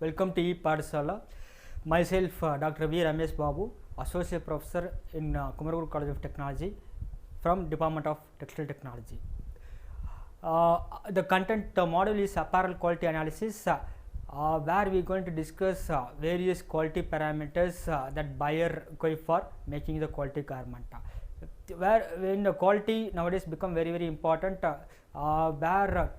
Welcome to E-Padasala. Myself, Dr. V. Ramesh Babu, Associate Professor in Kumaraguru College of Technology from Department of Textile Technology. The content module is apparel quality analysis, where we are going to discuss various quality parameters that buyer require for making the quality garment. When the quality nowadays become very important, where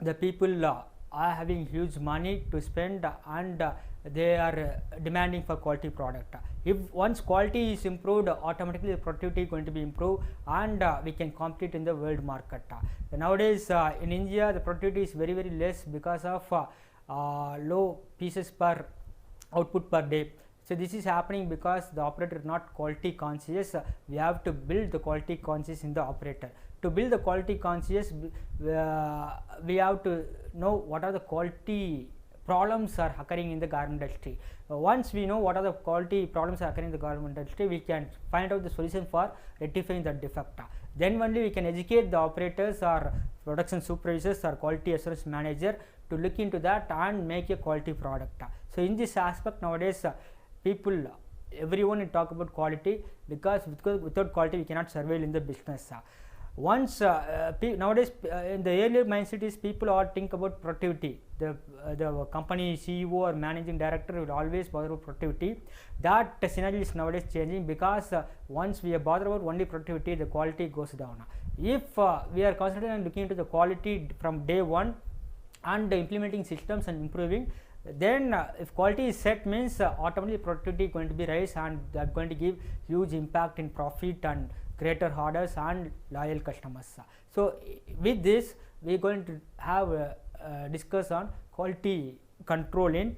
the people are having huge money to spend and they are demanding for quality product. If once quality is improved, automatically the productivity is going to be improved and we can compete in the world market. Nowadays in India the productivity is very less because of low pieces per output per day. So this is happening because the operator is not quality conscious. We have to build the quality conscious in the operator. To build the quality conscious, we have to know what are the quality problems are occurring in the garment industry. Once we know what are the quality problems are occurring in the garment industry, we can find out the solution for rectifying that defect. Then only we can educate the operators or production supervisors or quality assurance manager to look into that and make a quality product. So in this aspect nowadays, everyone talk about quality because without quality we cannot survive in the business. Once nowadays in the earlier mindset is people all think about productivity. The company CEO or managing director will always bother about productivity. That scenario is nowadays changing because once we are bothered about only productivity, the quality goes down. If we are concentrating on looking into the quality from day one and implementing systems and improving, then if quality is set means automatically productivity is going to be rise and that going to give huge impact in profit and greater orders and loyal customers. So with this we are going to have discuss on quality control in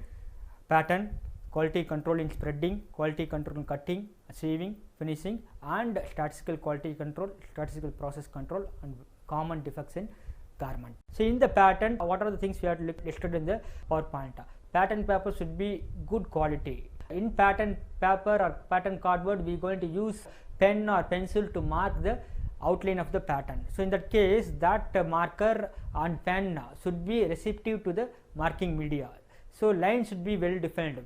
pattern, quality control in spreading, quality control in cutting, sieving, finishing, and statistical quality control, statistical process control, and common defects in garment. So in the pattern, what are the things we have listed in the PowerPoint? Pattern paper should be good quality. In pattern paper or pattern cardboard, we are going to use pen or pencil to mark the outline of the pattern. So in that case, that marker and pen should be receptive to the marking media. So line should be well defined,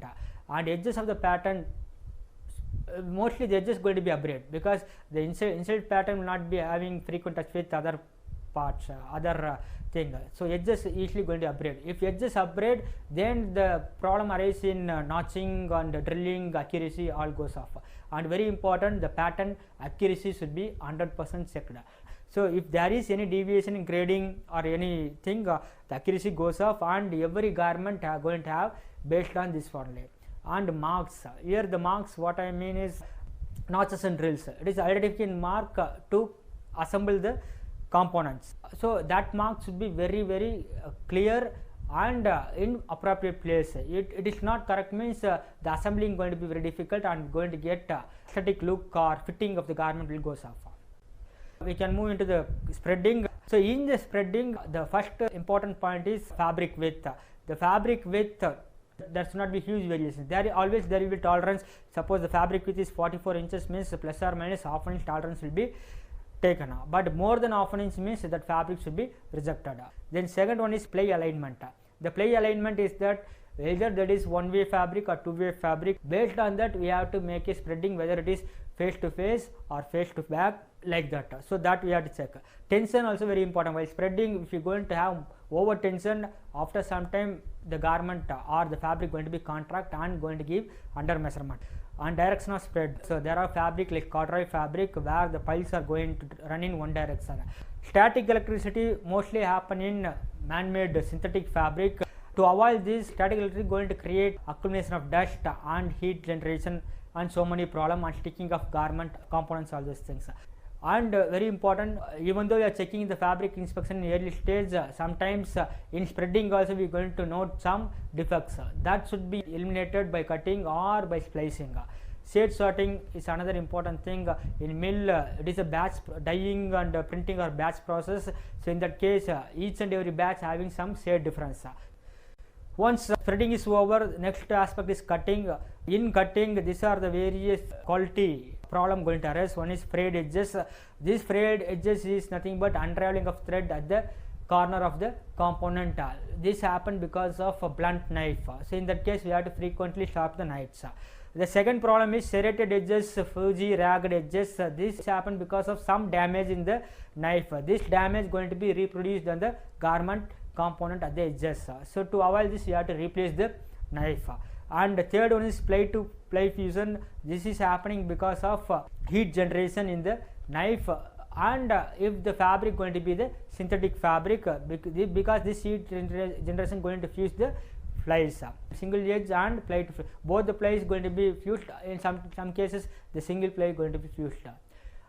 and edges of the pattern, mostly the edges going to be abrade because the inside pattern will not be having frequent touch with other parts, other thing. So edges easily going to abrade. If edges abrade, then the problem arises in notching and drilling accuracy all goes off. And very important, the pattern accuracy should be 100% checked. So if there is any deviation in grading or anything, the accuracy goes off, and every garment are going to have based on this formula. And marks, here the marks, what I mean is notches and drills. It is identification mark to assemble the components. So that mark should be very clear and in appropriate place. It is not correct means the assembling going to be very difficult and going to get aesthetic look or fitting of the garment will go off. We can move into the spreading. So in the spreading, the first important point is fabric width. The fabric width, there should not be huge variation. There will be tolerance. Suppose the fabric width is 44 inches means plus or minus half an inch tolerance will be taken, but more than half an inch means that fabric should be rejected. Then second one is ply alignment. The ply alignment is that either that is one-way fabric or two-way fabric. Based on that we have to make a spreading whether it is face to face or face to back, like that. So that we have to check. Tension also very important. While spreading, if you are going to have over tension, after some time the garment or the fabric going to be contract and going to give under measurement. And direction of spread, so there are fabric like corduroy fabric where the piles are going to run in one direction. Static electricity mostly happen in man-made synthetic fabric. To avoid this, static electricity going to create accumulation of dust and heat generation and so many problems and sticking of garment components, all those things. And very important, even though we are checking the fabric inspection in early stage, sometimes in spreading also we are going to note some defects that should be eliminated by cutting or by splicing. Shade sorting is another important thing. In mill, it is a batch dyeing and printing or batch process. So in that case, each and every batch having some shade difference. Once spreading is over, next aspect is cutting. In cutting, these are the various quality problem going to arise. One is frayed edges. This frayed edges is nothing but unraveling of thread at the corner of the component. This happened because of a blunt knife. So in that case we have to frequently sharpen the knives. The second problem is serrated edges, fuzzy, ragged edges. This happened because of some damage in the knife. This damage going to be reproduced on the garment component at the edges. So to avoid this, you have to replace the knife. And the third one is ply to ply fusion. This is happening because of heat generation in the knife. And if the fabric going to be the synthetic fabric, because this heat generation going to fuse the plies, single edge and ply to both the plies going to be fused. In some cases the single ply going to be fused.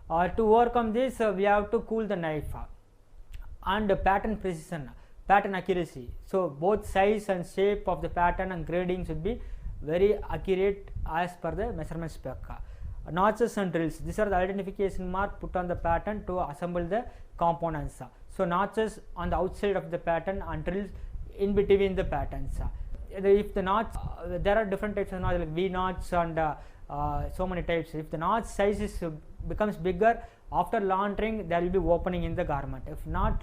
To overcome this, we have to cool the knife. And pattern precision, pattern accuracy. So both size and shape of the pattern and grading should be very accurate as per the measurement spec. Notches and drills, these are the identification mark put on the pattern to assemble the components. So notches on the outside of the pattern and drills in between the patterns. If the notch, there are different types of notch like V notch and so many types. If the notch size becomes bigger, after laundering there will be opening in the garment. If not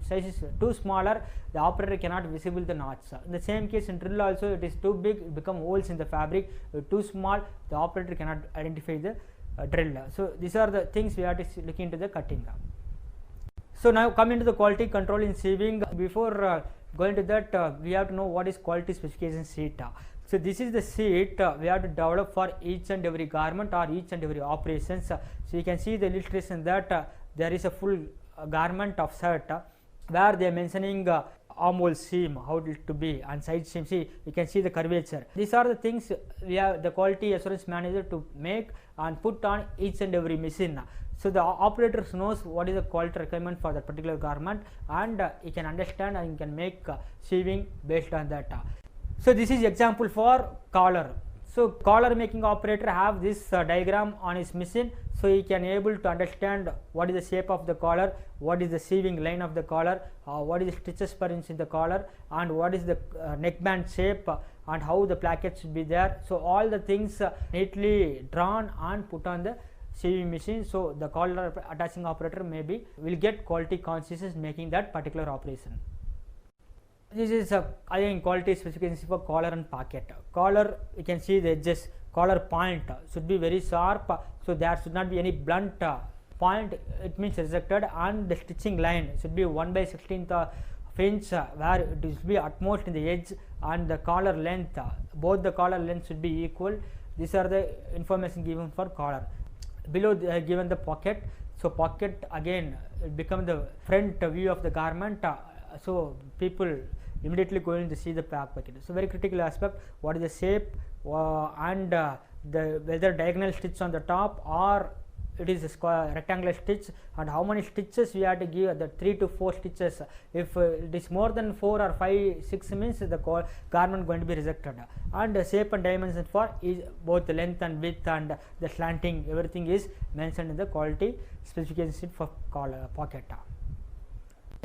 size is too smaller, the operator cannot visible the notch. In the same case in drill also, it is too big, it become holes in the fabric. Too small, the operator cannot identify the drill. So these are the things we have to look into the cutting. So now come into the quality control in sieving. Before going to that, we have to know what is quality specification sheet. So this is the sheet we have to develop for each and every garment or each and every operations. So you can see the illustration that there is a full garment of shirt where they are mentioning armhole seam, how it to be, and side seam. See, you can see the curvature. These are the things we have the quality assurance manager to make and put on each and every machine. So the operator knows what is the quality requirement for that particular garment, and he can understand and he can make sieving based on that. So this is example for collar. So collar making operator have this diagram on his machine, so he can able to understand what is the shape of the collar, what is the sieving line of the collar, what is the stitches per inch in the collar, and what is the neckband shape, and how the placket should be there. So all the things neatly drawn and put on the sieving machine. So the collar attaching operator maybe will get quality consciousness making that particular operation. This is again quality specification for collar and pocket. Collar, you can see the edges, collar point should be very sharp, so there should not be any blunt point, it means rejected, and the stitching line should be 1/16 of inch where it should be utmost in the edge, and the collar length, both the collar length should be equal. These are the information given for collar. Below they have given the pocket. So pocket again become the front view of the garment, so people immediately going to see the pocket. So very critical aspect, what is the shape and the whether diagonal stitch on the top or it is a square rectangular stitch, and how many stitches we have to give, the 3 to 4 stitches. If it is more than 4 or 5, 6 means the garment going to be rejected. And the shape and dimension for is both the length and width and the slanting, everything is mentioned in the quality specification for pocket.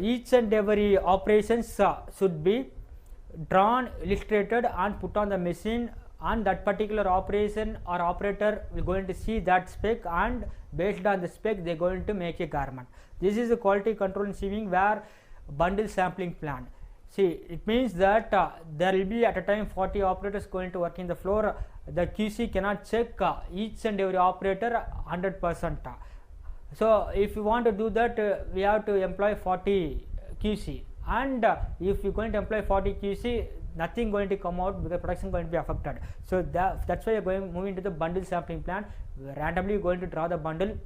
Each and every operations should be drawn, illustrated and put on the machine, and that particular operation or operator will going to see that spec, and based on the spec they are going to make a garment. This is the quality control in sieving where bundle sampling plan. See, it means that there will be at a time 40 operators going to work in the floor. The QC cannot check each and every operator 100%. So if you want to do that, we have to employ 40 QC, and if you are going to employ 40 QC, nothing going to come out because production going to be affected. So that's why you are going moving to the bundle sampling plan. Randomly you are going to draw the bundle,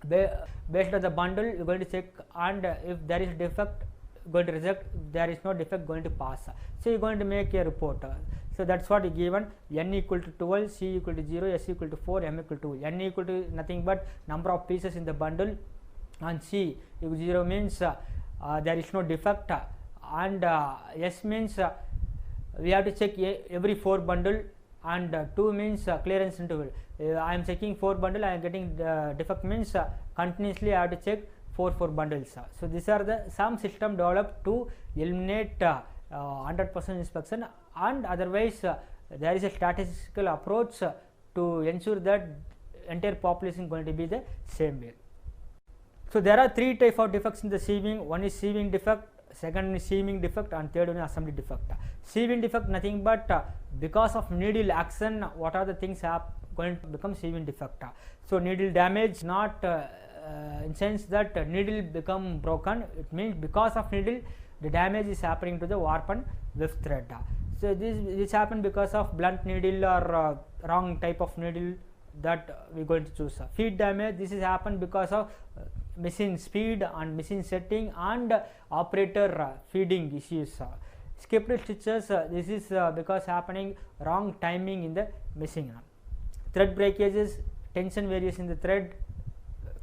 based on the bundle you are going to check, and if there is defect going to reject, if there is no defect going to pass. So you are going to make a report. So that's what is given, n equal to 12, c equal to 0, s equal to 4, m equal to 2. N equal to nothing but number of pieces in the bundle, and c equal to 0 means there is no defect, and s means we have to check every 4 bundle, and 2 means clearance interval. I am checking 4 bundle, I am getting defect means continuously I have to check 4 bundles. So these are the some system developed to eliminate 100% inspection, and otherwise there is a statistical approach to ensure that entire population going to be the same way. So there are 3 types of defects in the sieving. One is sieving defect, second is seaming defect, and third one is assembly defect. Sieving defect nothing but because of needle action, what are the things going to become sieving defect. So needle damage, not in sense that needle become broken, it means because of needle the damage is happening to the warp and weft thread. So this happen because of blunt needle or wrong type of needle that we are going to choose. Feed damage, this is happen because of machine speed and machine setting and operator feeding issues. Skipped stitches, this is because happening wrong timing in the machine. Thread breakages, tension variation in the thread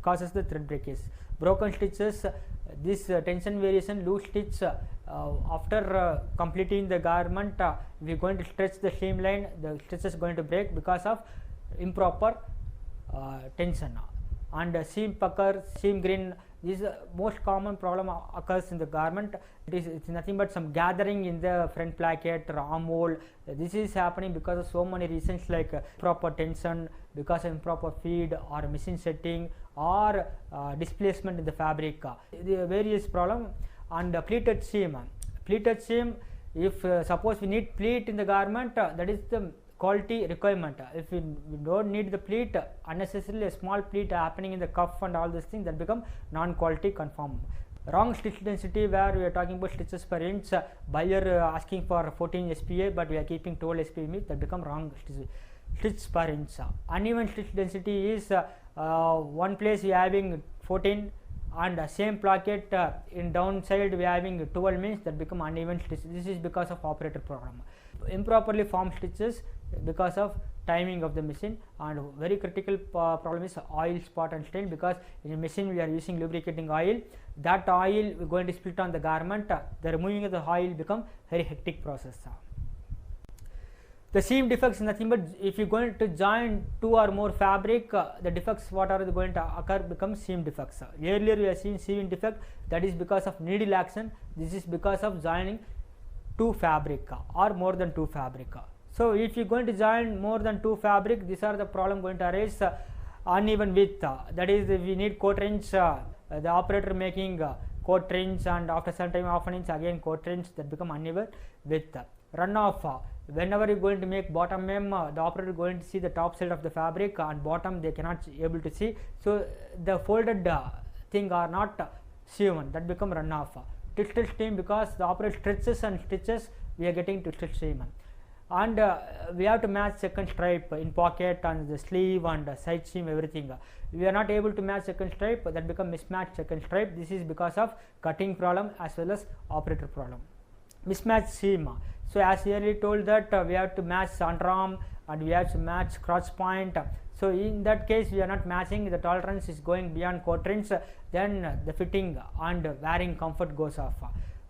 causes the thread breakage. Broken stitches, this tension variation, loose stitch, after completing the garment, we are going to stretch the seam line, the stitch is going to break because of improper tension. And seam pucker, seam grain, this most common problem occurs in the garment. It's nothing but some gathering in the front placket or armhole. This is happening because of so many reasons, like proper tension, because of improper feed or machine setting or displacement in the fabric. The various problem. And pleated seam. Pleated seam, if suppose we need pleat in the garment, that is the quality requirement. If we don't need the pleat, unnecessarily a small pleat happening in the cuff and all these things, that become non-quality conform. Wrong stitch density, where we are talking about stitches per inch, buyer asking for 14 SPA, but we are keeping 12 SPA, that become wrong stitch per inch. Uneven stitch density is one place we are having 14 and same placket in downside we are having 12, means that become uneven stitch. This is because of operator program. Improperly formed stitches because of timing of the machine, and very critical problem is oil spot and stain, because in a machine we are using lubricating oil, that oil we are going to split on the garment, the removing of the oil become very hectic process. The seam defects is nothing but if you are going to join two or more fabric, the defects what are going to occur become seam defects. Earlier we have seen seam defect, that is because of needle action, this is because of joining two fabric or more than two fabric. So if you are going to join more than two fabric, these are the problem going to arise. Uneven width, that is we need quart inch, the operator making quart inch, and after some time half an inch again quart inch, that become uneven width. Runoff, whenever you are going to make bottom hem, the operator is going to see the top side of the fabric, and bottom they cannot able to see, so the folded thing are not sewn, that become runoff. Twisted seam, because the operator stretches and stitches, we are getting twisted seam. And we have to match second stripe in pocket and the sleeve and side seam, everything. We are not able to match second stripe, that become mismatched second stripe. This is because of cutting problem as well as operator problem. Mismatched seam, so as earlier told that we have to match underarm and we have to match crotch point. So in that case we are not matching, the tolerance is going beyond quadrants, then the fitting and wearing comfort goes off.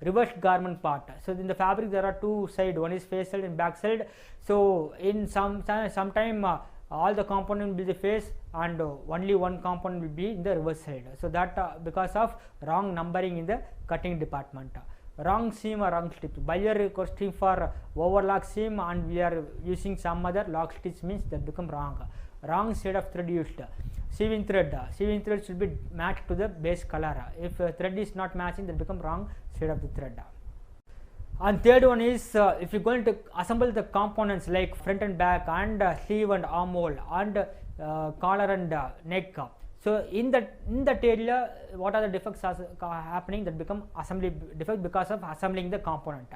Reversed garment part, so in the fabric there are two sides, one is face side and back side. So in sometime all the component will be the face and only one component will be in the reverse side. So that because of wrong numbering in the cutting department. Wrong seam or wrong stitch, buyer requesting for overlock seam and we are using some other lock stitch, means that become wrong. Wrong shade of thread used. Sieving thread should be matched to the base color. If thread is not matching, that become wrong shade of the thread. And third one is if you are going to assemble the components like front and back and sleeve and armhole and collar and neck. So in that area, what are the defects happening, that become assembly defect because of assembling the component.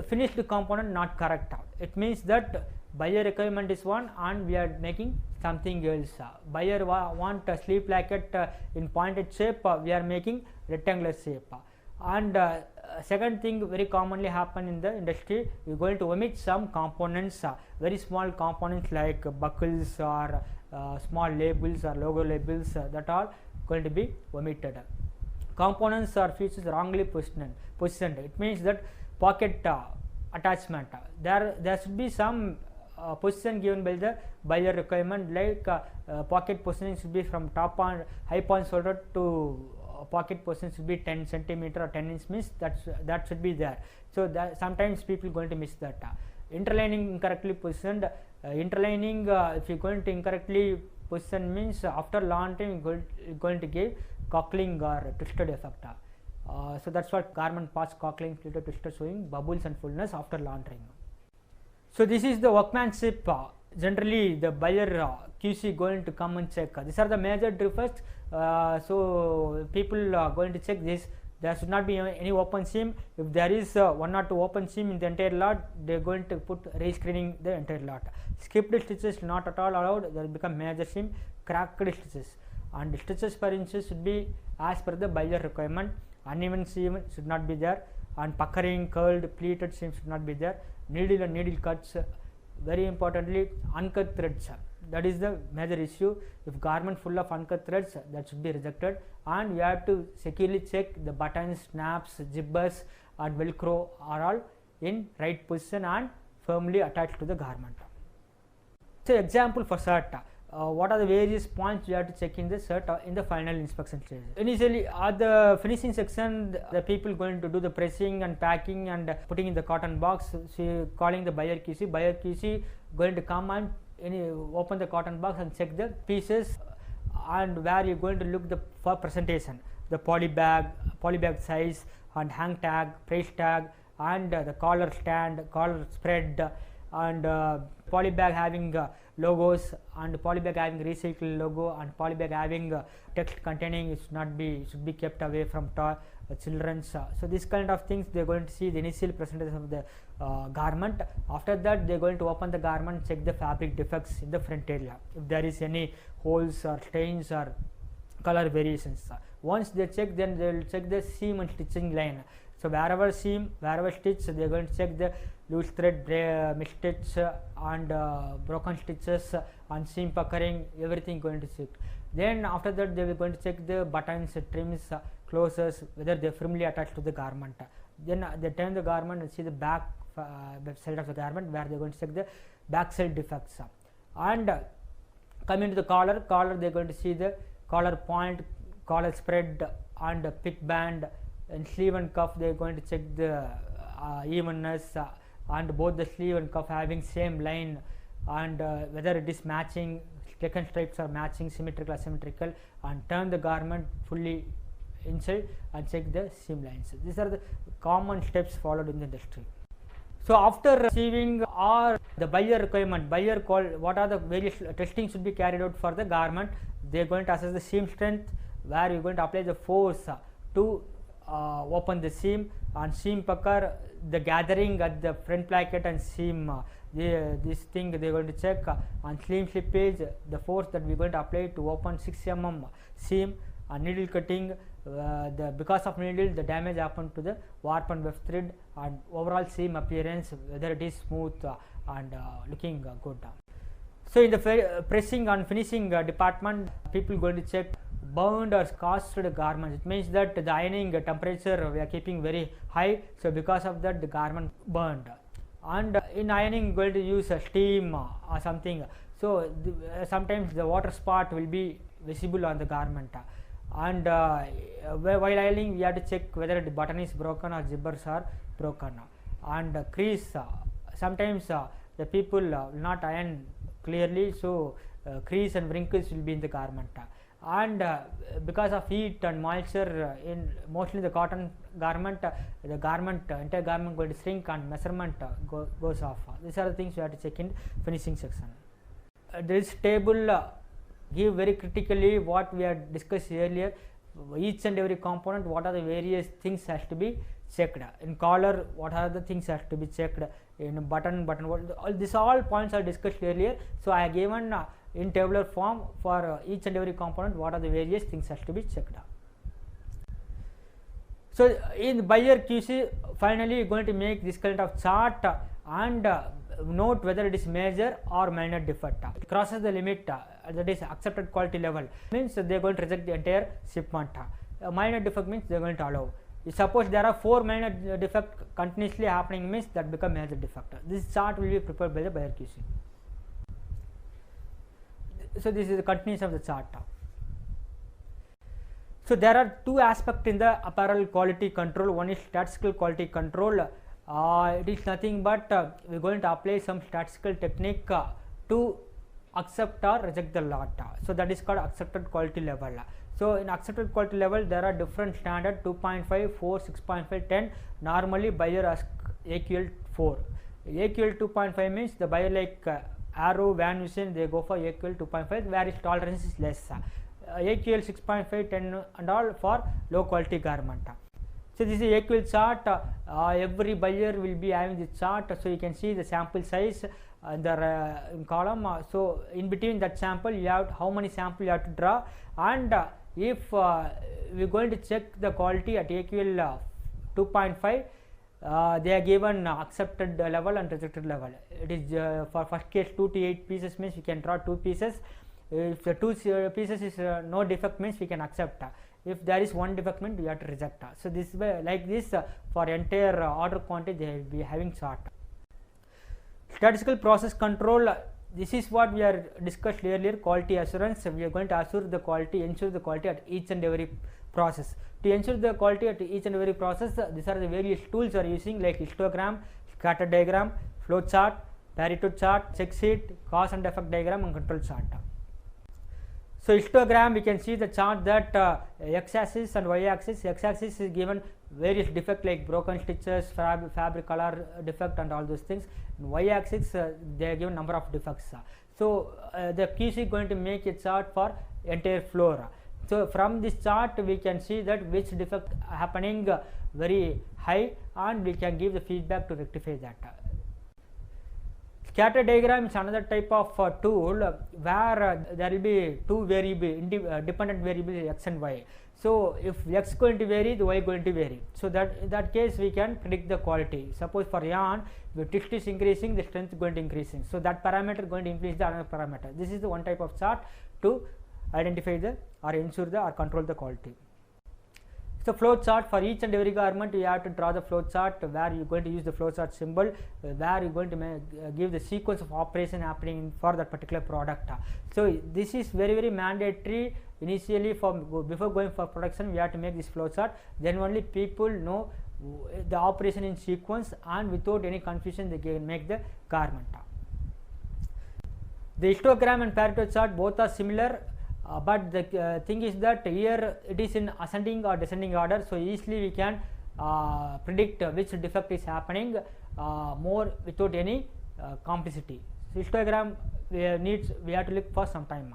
Finished component not correct, it means that buyer requirement is one and we are making something else. Buyer want a sleeve placket in pointed shape, we are making rectangular shape. And second thing very commonly happen in the industry, we are going to omit some components, very small components like buckles or small labels or logo labels, that are going to be omitted. Components or features wrongly positioned, it means that pocket attachment, there should be some position given by the buyer requirement, like pocket positioning should be from top on high point shoulder to pocket position should be 10 centimeter or 10 inch, means that should be there. So that sometimes people going to miss that. Interlining incorrectly positioned, interlining if you are going to incorrectly position, means after long time you are going to give cockling or twisted effect. So that's what garment parts cockling filter twister showing bubbles and fullness after laundering. So this is the workmanship. Generally the buyer QC going to come and check. These are the major defects. So people are going to check this. There should not be any open seam. If there is 1 or 2 open seam in the entire lot, they are going to put rescreening the entire lot. Skipped stitches not at all allowed. They will become major seam. Cracked stitches, and stitches per inches should be as per the buyer requirement. Uneven seam should not be there, and puckering, curled, pleated seam should not be there. Needle and needle cuts, very importantly uncut threads, that is the major issue. If garment full of uncut threads, that should be rejected, and you have to securely check the buttons, snaps, zippers and velcro are all in right position and firmly attached to the garment. So example for shirt. What are the various points you have to check in the shirt in the final inspection stage? Initially at the finishing section, the people going to do the pressing and packing and putting in the cotton box. So calling the buyer QC going to come and open the cotton box and check the pieces, and where you are going to look for presentation, the poly bag size and hang tag, price tag, and the collar stand, collar spread, and poly bag having logos, and poly bag having recycled logo, and poly bag having text containing it should be kept away from children's. So this kind of things they are going to see the initial presentation of the garment. After that they are going to open the garment, check the fabric defects in the front area, if there is any holes or stains or color variations. Once they check, then they will check the seam and stitching line. So wherever seam, wherever stitch, they are going to check the loose thread, missed stitch and broken stitches and seam puckering, everything going to check. Then after that they will going to check the buttons, trims, closures, whether they are firmly attached to the garment. Then they turn the garment and see the back side of the garment, where they are going to check the back side defects. And coming to the collar they are going to see the collar point, collar spread and pick band. And sleeve and cuff they are going to check the evenness, and both the sleeve and cuff having same line, and whether it is matching, second stripes are matching, symmetrical, asymmetrical, and turn the garment fully inside and check the seam lines. These are the common steps followed in the industry. So after receiving or the buyer requirement, buyer call, what are the various testing should be carried out for the garment. They are going to assess the seam strength, where you are going to apply the force to open the seam, and seam pucker, the gathering at the front placket and seam, this thing they are going to check, and seam slippage, the force that we are going to apply to open 6 mm seam, and needle cutting, because of needle the damage happened to the warp and weft thread, and overall seam appearance, whether it is smooth and looking good. So in the pressing and finishing department, people going to check burned or scorched garments. It means that the ironing temperature we are keeping very high, so because of that the garment burned. And in ironing going to use steam or something, so sometimes the water spot will be visible on the garment. And while ironing we have to check whether the button is broken or zippers are broken. And crease, sometimes the people will not iron clearly, so crease and wrinkles will be in the garment. And because of heat and moisture in mostly the cotton garment, the entire garment going to shrink and measurement goes off. These are the things you have to check in finishing section. This table give very critically what we had discussed earlier. Each and every component, what are the various things has to be checked. In collar, what are the things has to be checked. In button, all points are discussed earlier. So I have given in tabular form for each and every component what are the various things has to be checked. So in buyer QC, finally you are going to make this kind of chart and note whether it is major or minor defect. It crosses the limit, that is accepted quality level, means they are going to reject the entire shipment. Minor defect means they are going to allow. Suppose there are 4 minor defect continuously happening, means that become major defect. This chart will be prepared by the buyer QC. So this is the continuation of the chart. So there are 2 aspects in the apparel quality control. One is statistical quality control. It is nothing but we are going to apply some statistical technique to accept or reject the lot. So that is called accepted quality level. So in accepted quality level there are different standard 2.5, 4, 6.5, 10. Normally buyer asks AQL 4. AQL 2.5 means the buyer like Arrow, Van Heusen, they go for AQL 2.5 where its tolerance is less. AQL 6.5, 10 and all for low quality garment. So this is AQL chart. Every buyer will be having this chart. So you can see the sample size in the column. So in between that sample you have how many sample you have to draw, and if we are going to check the quality at AQL 2.5, they are given accepted level and rejected level. It is for first case 2 to 8 pieces means we can draw 2 pieces. If the 2 pieces is no defect means we can accept. If there is one defect means we have to reject. So this way, like this for entire order quantity they will be having chart. Statistical process control, this is what we are discussed earlier, quality assurance. We are going to assure the quality, ensure the quality at each and every process. To ensure the quality at each and every process, these are the various tools we are using like histogram, scatter diagram, flow chart, Pareto chart, check sheet, cause and effect diagram and control chart. So histogram, we can see the chart that x-axis and y-axis. X-axis is given various defect like broken stitches, fabric color defect and all those things. In y-axis they are given number of defects. So the QC is going to make a chart for entire floor. So from this chart we can see that which defect happening very high, and we can give the feedback to rectify that. Scatter diagram is another type of tool where there will be two variable dependent variables x and y. So if x is going to vary, the y is going to vary. So that in that case we can predict the quality. Suppose for yarn, the twist is increasing, the strength is going to increasing. So that parameter is going to influence the another parameter. This is the one type of chart to identify the or ensure the or control the quality. So flow chart, for each and every garment you have to draw the flow chart where you are going to use the flow chart symbol, where you are going to give the sequence of operation happening for that particular product. So this is very mandatory initially. For before going for production we have to make this flow chart, then only people know the operation in sequence, and without any confusion they can make the garment. The histogram and Pareto chart both are similar. But the thing is that here it is in ascending or descending order, so easily we can predict which defect is happening more without any complexity. So histogram we have to look for some time.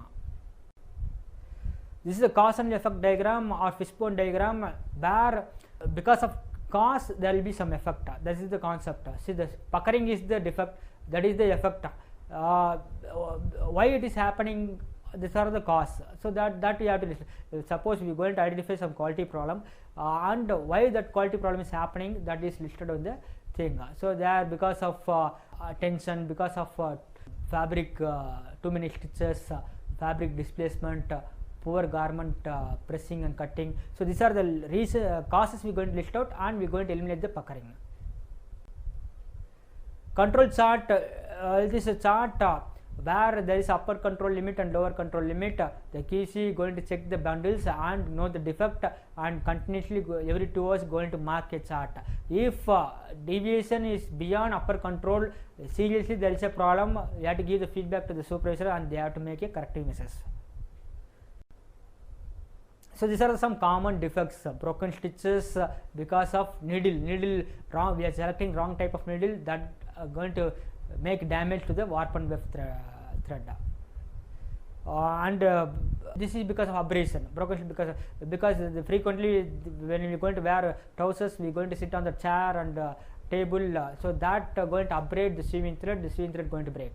This is the cause and effect diagram or fishbone diagram, where because of cause there will be some effect. This is the concept. See, the puckering is the defect, that is the effect. Why it is happening? These are the cause. So that we have to list. Suppose we are going to identify some quality problem and why that quality problem is happening, that is listed on the thing. So they are because of tension, because of fabric too many stitches, fabric displacement, poor garment pressing and cutting. So these are the causes we are going to list out, and we are going to eliminate the puckering. Control chart, it is a chart where there is upper control limit and lower control limit. The QC is going to check the bundles and know the defect, and continuously every 2 hours going to mark a chart. If deviation is beyond upper control, seriously there is a problem, you have to give the feedback to the supervisor and they have to make a corrective measures. So these are some common defects: broken stitches because of needle wrong, we are selecting wrong type of needle, that going to make damage to the warp and weft thread. And this is because of abrasion, broken because frequently when we are going to wear trousers, we are going to sit on the chair and table, so that going to abrade the sewing thread, the sewing thread going to break.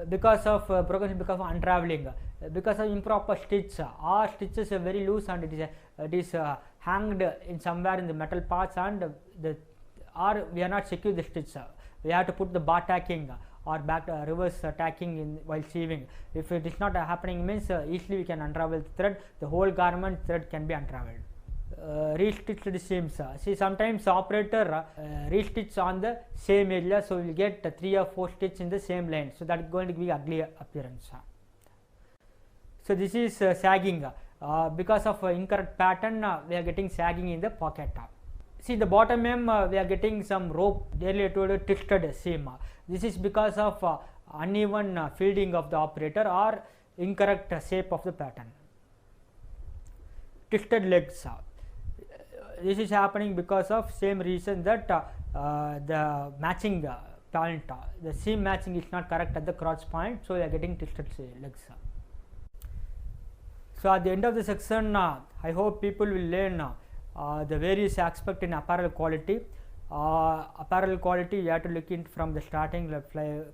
Because of broken, because of unraveling, because of improper stitch, or stitches are very loose and it is hanged in somewhere in the metal parts, and or we are not secure the stitch. We have to put the bar tacking or back reverse tacking in while sewing. If it is not happening means easily we can unravel the thread, the whole garment thread can be unraveled. Restitched seams, see sometimes operator restitch on the same area, so we will get 3 or 4 stitches in the same line, so that is going to be ugly appearance. So this is sagging, because of incorrect pattern we are getting sagging in the pocket. See the bottom hem, we are getting some rope, earlier told twisted seam. This is because of uneven fielding of the operator or incorrect shape of the pattern. twisted legs. This is happening because of same reason that the matching point, the seam matching is not correct at the cross point, so we are getting twisted legs. So at the end of the section, I hope people will learn the various aspects in apparel quality. Apparel quality, you have to look in from the starting,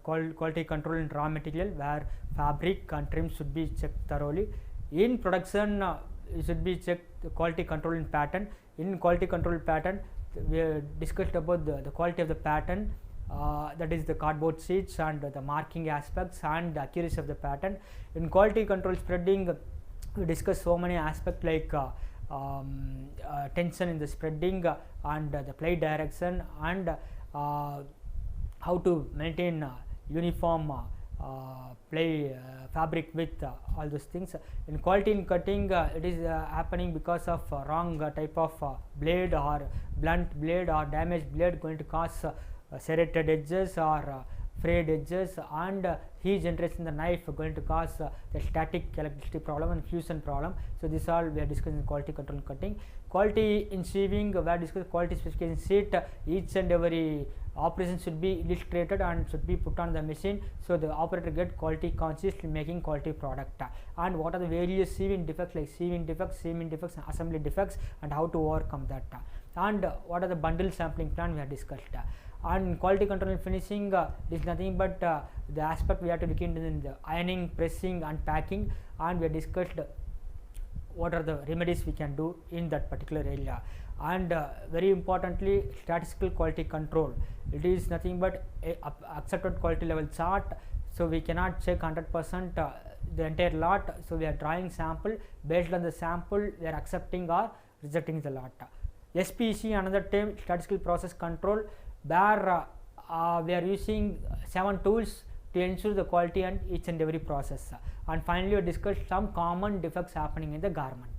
quality control in raw material, where fabric and trim should be checked thoroughly. In production, it should be checked the quality control in pattern. In quality control pattern, we discussed about the quality of the pattern, that is the cardboard sheets and the marking aspects and the accuracy of the pattern. In quality control spreading, we discussed so many aspects like tension in the spreading and the play direction and how to maintain uniform play fabric with all those things. In quality in cutting, it is happening because of wrong type of blade or blunt blade or damaged blade going to cause serrated edges or frayed edges, and heat generation in the knife going to cause the static electricity problem and fusion problem. So this all we are discussing quality control cutting. Quality in sieving, we are discussing quality specification sheet. Each and every operation should be illustrated and should be put on the machine, so the operator get quality conscious in making quality product. And what are the various sieving defects like sieving defects, seaming defects, and assembly defects, and how to overcome that. And what are the bundle sampling plan we have discussed. And quality control and finishing is nothing but the aspect we have to look into in the ironing, pressing and packing, and we have discussed what are the remedies we can do in that particular area. And very importantly, statistical quality control, it is nothing but a accepted quality level chart. So we cannot check 100% the entire lot, so we are drawing sample, based on the sample we are accepting or rejecting the lot. SPC, another term, statistical process control, where we are using 7 tools to ensure the quality and each and every process. And finally, we discussed some common defects happening in the garment.